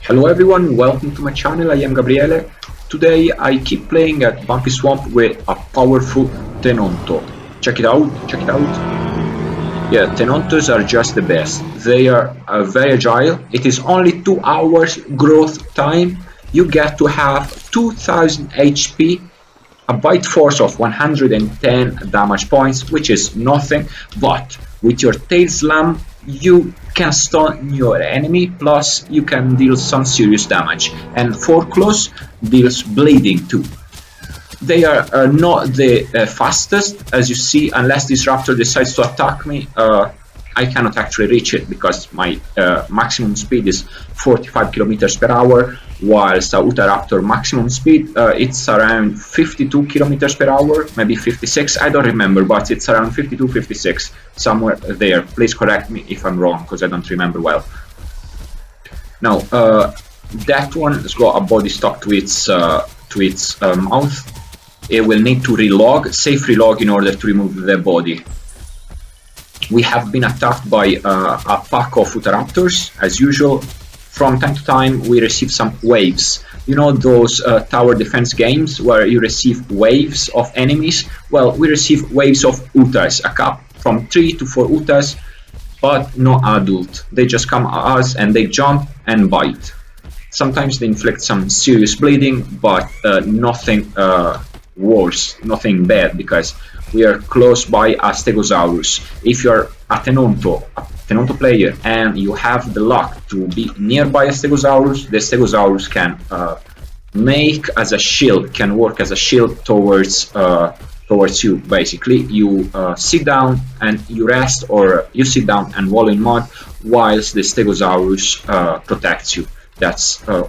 Hello everyone, welcome to my channel. I am Gabriele. Today I keep playing at Bumpy Swamp with a powerful Tenonto. Check it out, check it out. Yeah, Tenontos are just the best. They are very agile. It is only 2 hours growth time. You get to have 2000 HP, a bite force of 110 damage points, which is nothing, but with your tail slam you can stun your enemy, plus you can deal some serious damage, and for close deals bleeding too. They are not the fastest, as you see. Unless this raptor decides to attack me, I cannot actually reach it because my maximum speed is 45 kilometers per hour, whilst Utahraptor maximum speed it's around 52 kilometers per hour, maybe 56, I don't remember, but it's around 52, 56, somewhere there. Please correct me if I'm wrong, because I don't remember well. Now that one has got a body stuck to its mouth. It will need to relog, safe relog, in order to remove the body. We have been attacked by a pack of Utahraptors, as usual. From time to time we receive some waves. You know those tower defense games where you receive waves of enemies? Well, we receive waves of Utas, a cup from 3 to 4 Utas, but no adult. They just come at us and they jump and bite. Sometimes they inflict some serious bleeding, but nothing worse, nothing bad, because we are close by a Stegosaurus. If you're a Tenonto player and you have the luck to be nearby a Stegosaurus, the Stegosaurus can make as a shield, can work as a shield towards you. Basically, you sit down and you rest, or you sit down and wallow in mud, whilst the Stegosaurus protects you. That's a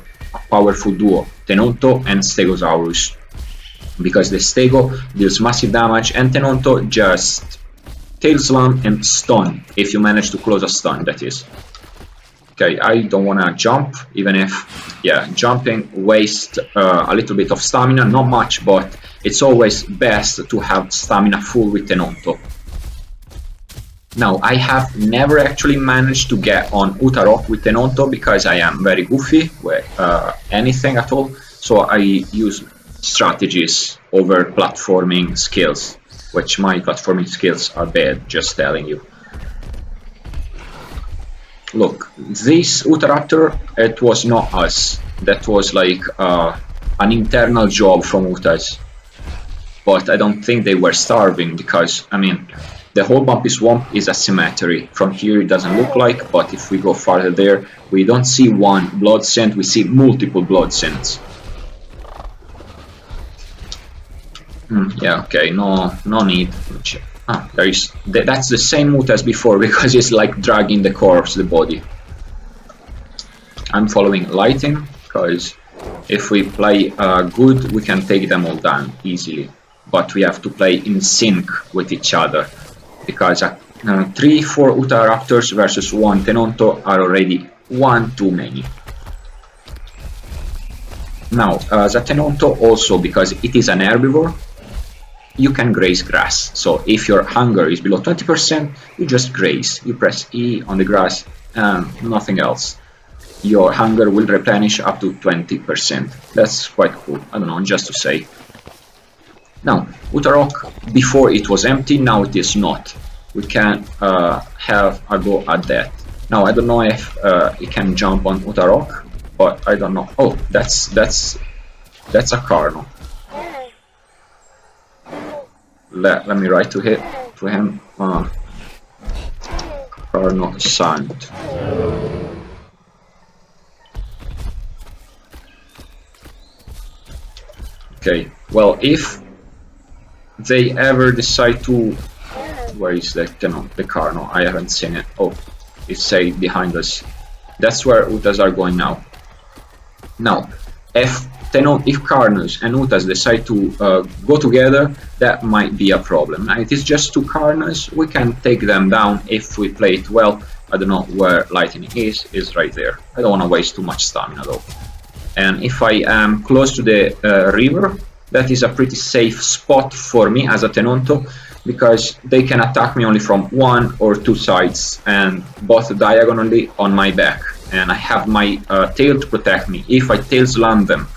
powerful duo, Tenonto and Stegosaurus, because the Stego deals massive damage and Tenonto just tail slam and stun, if you manage to close a stun, that is. Okay, I don't want to jump, even if, yeah, jumping wastes a little bit of stamina, not much, but it's always best to have stamina full with Tenonto. Now, I have never actually managed to get on Utahrok with Tenonto because I am very goofy with anything at all, so I use strategies over platforming skills, which my platforming skills are bad, just telling you. Look, this Utahraptor, it was not us. That was like an internal job from Utas. But I don't think they were starving, because, I mean, the whole Bumpy Swamp is a cemetery. From here it doesn't look like, but if we go farther there, we don't see one blood scent, we see multiple blood scents. Yeah, okay, no need. There is, that's the same mood as before, because it's like dragging the corpse, the body. I'm following Lightin, because if we play good, we can take them all down easily. But we have to play in sync with each other, because 3-4 Utahraptors versus 1 Tenonto are already one too many. Now, the Tenonto also, because it is an herbivore, you can graze grass. So if your hunger is below 20%, you just graze. You press E on the grass and nothing else. Your hunger will replenish up to 20%. That's quite cool. I don't know, just to say. Now, Utahrok, before it was empty, now it is not. We can have a go at that. Now, I don't know if it can jump on Utahrok, but I don't know. Oh, that's a Carno. Let me write to him. Carno sound. Okay. Well, if they ever decide to, where is the Carno? I haven't seen it. Oh, it's say behind us. That's where Utas are going now. Now, if Carnos and Utas decide to go together, that might be a problem. Now, it is just 2 Carnos. We can take them down if we play it well. I don't know where Lightin is right there. I don't want to waste too much stamina though. And if I am close to the river, that is a pretty safe spot for me as a Tenonto, because they can attack me only from 1 or 2 sides, and both diagonally on my back. and I have my tail to protect me. If I tail slam them,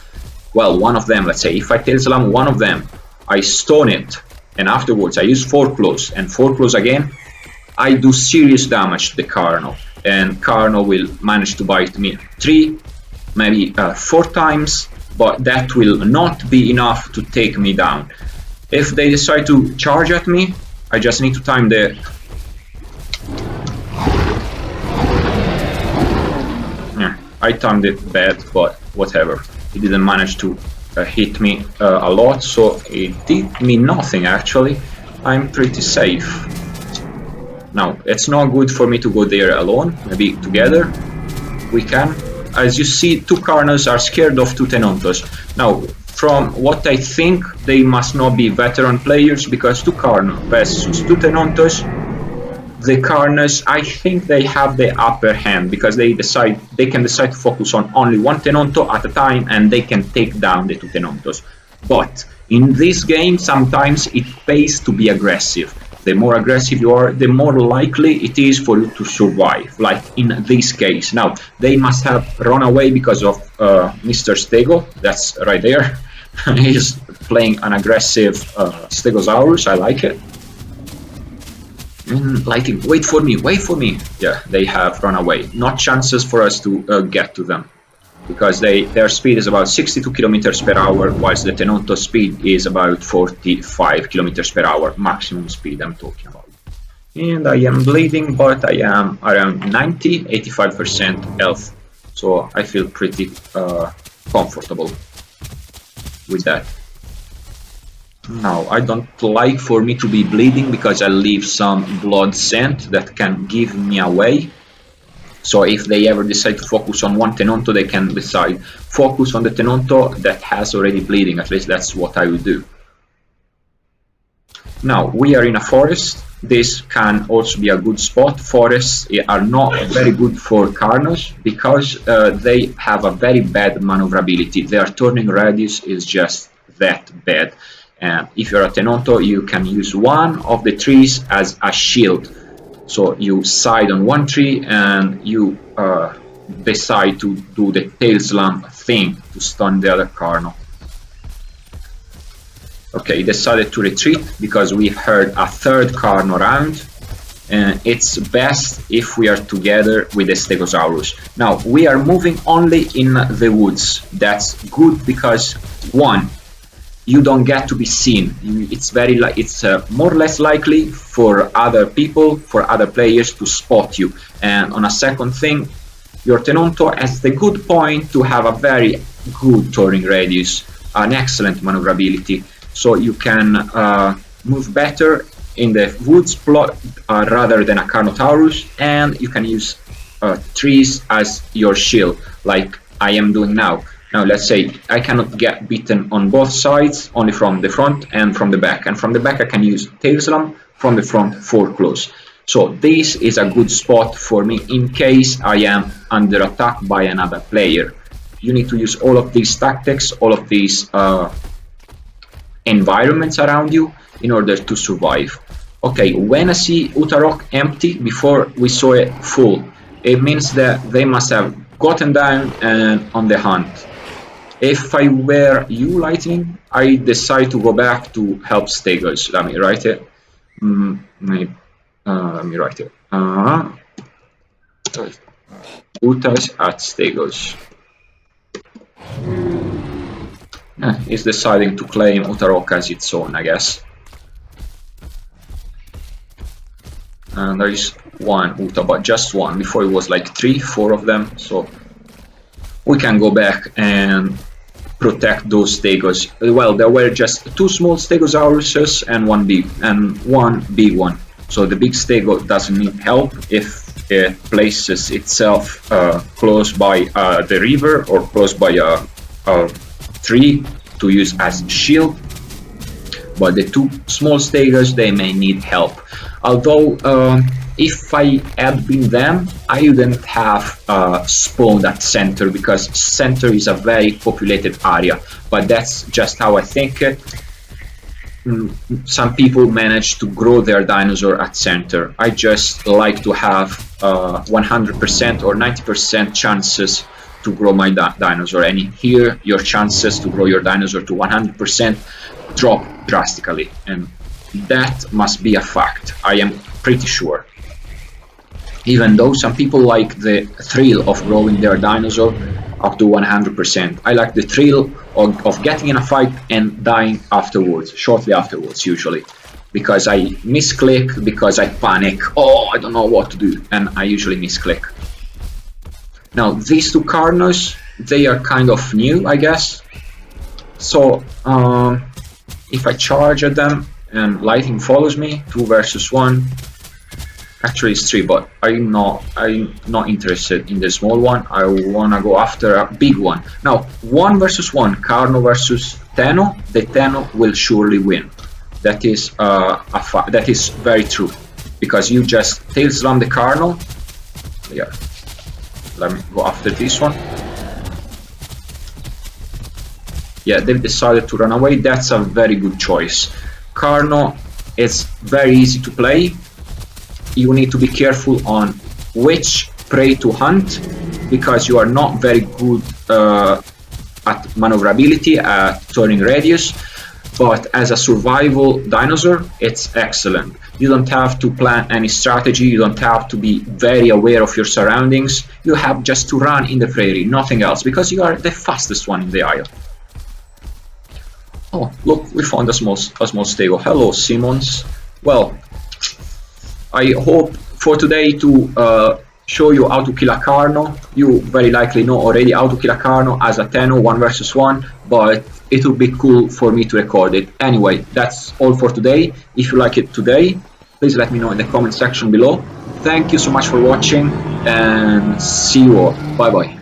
well, one of them, let's say, if I tail slam one of them, I stone it, and afterwards I use foreclose and foreclose again, I do serious damage to the Carno, and Carno will manage to bite me 3, maybe 4 times, but that will not be enough to take me down. If they decide to charge at me, I just need to time the... Yeah, I timed it bad, but whatever. It didn't manage to hit me a lot, so it did me nothing actually. I'm pretty safe. Now, it's not good for me to go there alone, maybe together we can. As you see, 2 Carnos are scared of 2 Tenontos. Now, from what I think, they must not be veteran players, because 2 Carno versus 2 Tenontos, the Carnos, I think they have the upper hand, because they can decide to focus on only 1 Tenonto at a time, and they can take down the 2 Tenontos. But in this game, sometimes it pays to be aggressive. The more aggressive you are, the more likely it is for you to survive, like in this case. Now, they must have run away because of Mr. Stego, that's right there. He's playing an aggressive Stegosaurus, I like it. Lightin, wait for me, wait for me. Yeah, they have run away. Not chances for us to get to them, because their speed is about 62 kilometers per hour, whilst the Tenonto speed is about 45 kilometers per hour, maximum speed I'm talking about. And I am bleeding, but I am around 85% health, so I feel pretty comfortable with that. Now, I don't like for me to be bleeding, because I leave some blood scent that can give me away. So if they ever decide to focus on 1 Tenonto, they can decide focus on the Tenonto that has already bleeding. At least that's what I would do. Now, we are in a forest. This can also be a good spot. Forests are not very good for Carnos, because they have a very bad maneuverability. Their turning radius is just that bad. And if you're a Tenonto, you can use one of the trees as a shield. So you side on one tree and you decide to do the tail slam thing to stun the other Carno. Okay, he decided to retreat because we heard a 3rd Carno around, and it's best if we are together with the Stegosaurus. Now, we are moving only in the woods. That's good because, 1, you don't get to be seen. It's more or less likely for other people, for other players to spot you. And on a second thing, your Tenonto has the good point to have a very good turning radius, an excellent maneuverability, so you can move better in the woods plot rather than a Carnotaurus, and you can use trees as your shield, like I am doing now. Now, let's say I cannot get beaten on both sides, only from the front and from the back. And from the back I can use tail slam, from the front foreclose. So this is a good spot for me in case I am under attack by another player. You need to use all of these tactics, all of these environments around you in order to survive. Okay, when I see Utarok empty before we saw it full, it means that they must have gotten down and on the hunt. If I were you, Lightin, I decide to go back to help Stegos. Let me write it. Let me write it. Utas at Stegos. He's deciding to claim Utarok as its own, I guess. And there is one Uta, but just one. Before it was like 3, 4 of them. So we can go back and protect those Stegos. Well, there were just 2 small Stegosauruses and one big one. So the big Stego doesn't need help if it places itself close by the river or close by a tree to use as shield. But the 2 small Stegos, they may need help. Although if I had been them, I wouldn't have spawned at center, because center is a very populated area, but that's just how I think it. some people manage to grow their dinosaur at center. I just like to have 100% or 90% chances to grow my dinosaur, and here your chances to grow your dinosaur to 100% drop drastically, and that must be a fact, I am pretty sure. Even though some people like the thrill of growing their dinosaur up to 100%. I like the thrill of getting in a fight and dying afterwards, shortly afterwards usually. Because I misclick, because I panic, oh I don't know what to do, and I usually misclick. Now these two Carnos, they are kind of new, I guess. So if I charge at them and Lightin follows me, 2 versus 1. Actually it's 3, but I'm not interested in the small one. I wanna go after a big one. Now 1 versus 1, Carno versus Teno, the Teno will surely win. That is that is very true, because you just tail slam the Carno. Yeah, let me go after this one. Yeah, they've decided to run away. That's a very good choice. Carno is very easy to play. You need to be careful on which prey to hunt, because you are not very good at maneuverability, at turning radius, but as a survival dinosaur it's excellent. You don't have to plan any strategy, you don't have to be very aware of your surroundings, you have just to run in the prairie, nothing else, because you are the fastest one in the aisle. Oh look, we found a small stego. Hello Simmons. Well, I hope for today to show you how to kill a Carno. You very likely know already how to kill a Carno as a Teno 1 versus 1, but it would be cool for me to record it. Anyway, that's all for today. If you like it today, please let me know in the comment section below. Thank you so much for watching, and see you all. Bye bye.